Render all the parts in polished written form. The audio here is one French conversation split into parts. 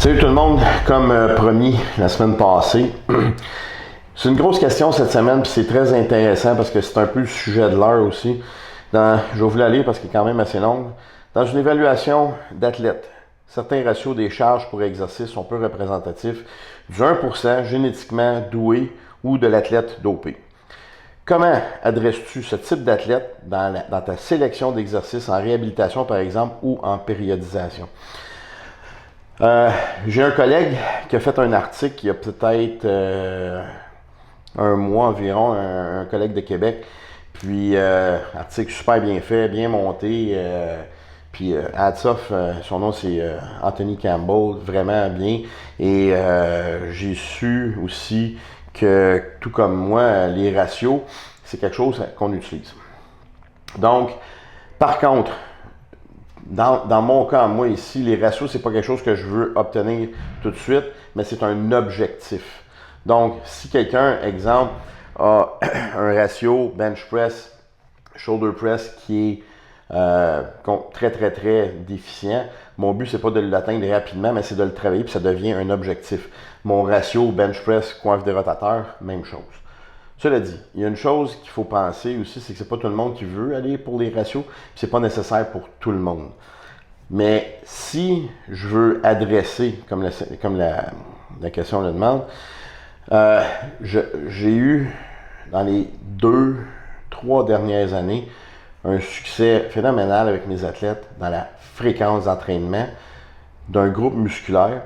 Salut tout le monde, comme promis la semaine passée, c'est une grosse question cette semaine puis c'est très intéressant parce que c'est un peu le sujet de l'heure aussi. Je vais vous la lire parce qu'elle est quand même assez longue. Dans une évaluation d'athlètes, certains ratios des charges pour exercice sont peu représentatifs du 1% génétiquement doué ou de l'athlète dopé. Comment adresses-tu ce type d'athlète dans ta sélection d'exercices en réhabilitation par exemple ou en périodisation? J'ai un collègue qui a fait un article il y a peut-être un mois environ, un collègue de Québec. Puis, article super bien fait, bien monté. Puis, hats off, son nom c'est Anthony Campbell, vraiment bien. Et j'ai su aussi que, tout comme moi, les ratios, c'est quelque chose qu'on utilise. Donc, par contre, dans mon cas, moi ici, les ratios, c'est pas quelque chose que je veux obtenir tout de suite, mais c'est un objectif. Donc, si quelqu'un, exemple, a un ratio bench press, shoulder press qui est très déficient, mon but, c'est pas de l'atteindre rapidement, mais c'est de le travailler, puis ça devient un objectif. Mon ratio bench press, coiffe des rotateurs, même chose. Cela dit, il y a une chose qu'il faut penser aussi, c'est que c'est pas tout le monde qui veut aller pour les ratios, puis c'est pas nécessaire pour tout le monde. Mais si je veux adresser, comme la question le demande, j'ai eu dans les 2-3 dernières années un succès phénoménal avec mes athlètes dans la fréquence d'entraînement d'un groupe musculaire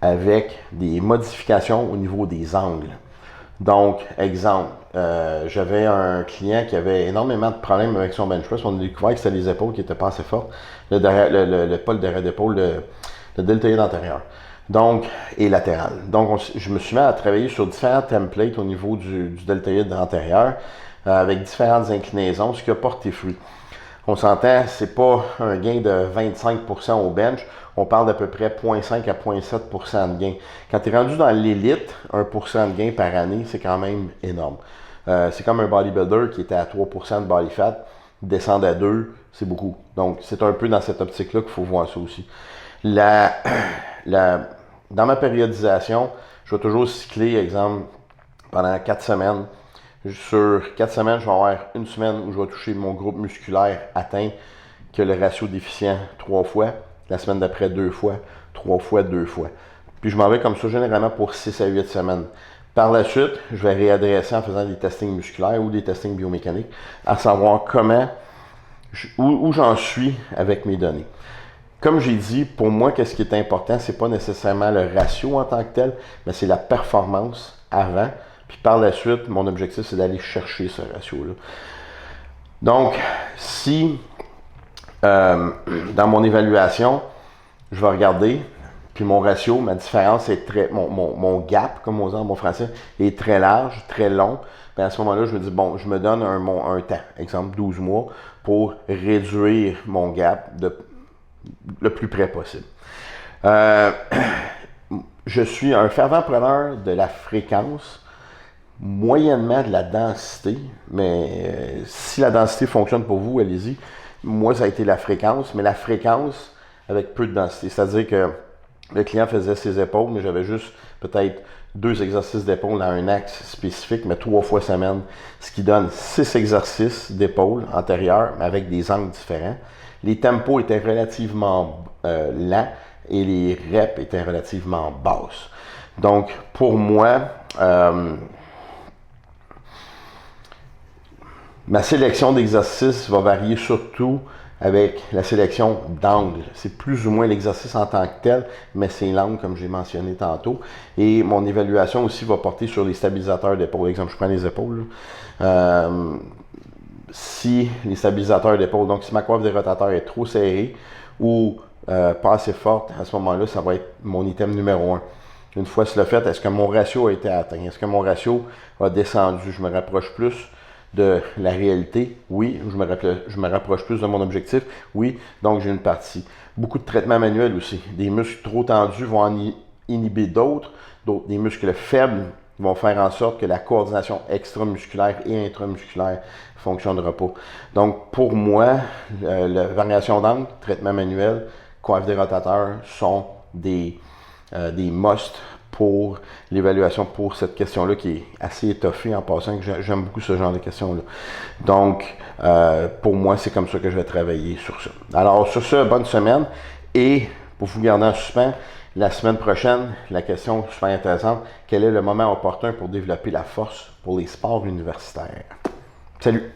avec des modifications au niveau des angles. Donc, exemple, j'avais un client qui avait énormément de problèmes avec son bench press. On a découvert que c'était les épaules qui n'étaient pas assez fortes, pas le derrière d'épaule, le deltoïde antérieur. Donc, et latéral. Donc, je me suis mis à travailler sur différents templates au niveau du deltoïde antérieur avec différentes inclinaisons, ce qui a porté fruit. On s'entend, c'est pas un gain de 25% au bench, on parle d'à peu près 0,5 à 0,7% de gain. Quand tu es rendu dans l'élite, 1% de gain par année, c'est quand même énorme. C'est comme un bodybuilder qui était à 3% de body fat, descendre à 2, c'est beaucoup. Donc, c'est un peu dans cette optique-là qu'il faut voir ça aussi. Dans ma périodisation, je vais toujours cycler, exemple, pendant 4 semaines. Sur 4 semaines, je vais avoir une semaine où je vais toucher mon groupe musculaire atteint, qui a le ratio déficient 3 fois. La semaine d'après, 2 fois. 3 fois, 2 fois. Puis je m'en vais comme ça généralement pour 6 à 8 semaines. Par la suite, je vais réadresser en faisant des testings musculaires ou des testings biomécaniques, à savoir où j'en suis avec mes données. Comme j'ai dit, pour moi, qu'est-ce qui est important, c'est pas nécessairement le ratio en tant que tel, mais c'est la performance avant. Puis par la suite, mon objectif, c'est d'aller chercher ce ratio-là. Donc, si dans mon évaluation, je vais regarder, puis mon ratio, ma différence est mon gap, comme on dit en bon français, est très large, très long. Puis à ce moment-là, je me dis, bon, je me donne un temps, exemple 12 mois, pour réduire mon gap le plus près possible. Je suis un fervent preneur de la fréquence, moyennement de la densité, mais si la densité fonctionne pour vous, allez-y. Moi, ça a été la fréquence, mais la fréquence avec peu de densité. C'est-à-dire que le client faisait ses épaules, mais j'avais juste peut-être 2 exercices d'épaule dans un axe spécifique, mais 3 fois semaine, ce qui donne 6 exercices d'épaule antérieures, mais avec des angles différents. Les tempos étaient relativement lents et les reps étaient relativement basses. Donc, pour moi, ma sélection d'exercices va varier surtout avec la sélection d'angles. C'est plus ou moins l'exercice en tant que tel, mais c'est l'angle comme j'ai mentionné tantôt. Et mon évaluation aussi va porter sur les stabilisateurs d'épaule. Exemple, je prends les épaules. Si les stabilisateurs d'épaule, donc si ma coiffe des rotateurs est trop serrée ou pas assez forte, à ce moment-là, ça va être mon item numéro 1. Une fois cela fait, est-ce que mon ratio a été atteint? Est-ce que mon ratio a descendu? Je me rapproche plus de la réalité? Oui. Je me rapproche plus de mon objectif? Oui. Donc, j'ai une partie. Beaucoup de traitements manuels aussi. Des muscles trop tendus vont en inhiber d'autres. Des muscles faibles vont faire en sorte que la coordination extramusculaire et intramusculaire ne fonctionnera pas. Donc, pour moi, la variation d'angle, traitement manuel, coiffe des rotateurs sont des musts pour l'évaluation pour cette question-là qui est assez étoffée en passant, que j'aime beaucoup ce genre de questions-là. Donc, pour moi, c'est comme ça que je vais travailler sur ça. Alors, sur ce, bonne semaine. Et pour vous garder en suspens, la semaine prochaine, la question super intéressante, quel est le moment opportun pour développer la force pour les sports universitaires? Salut!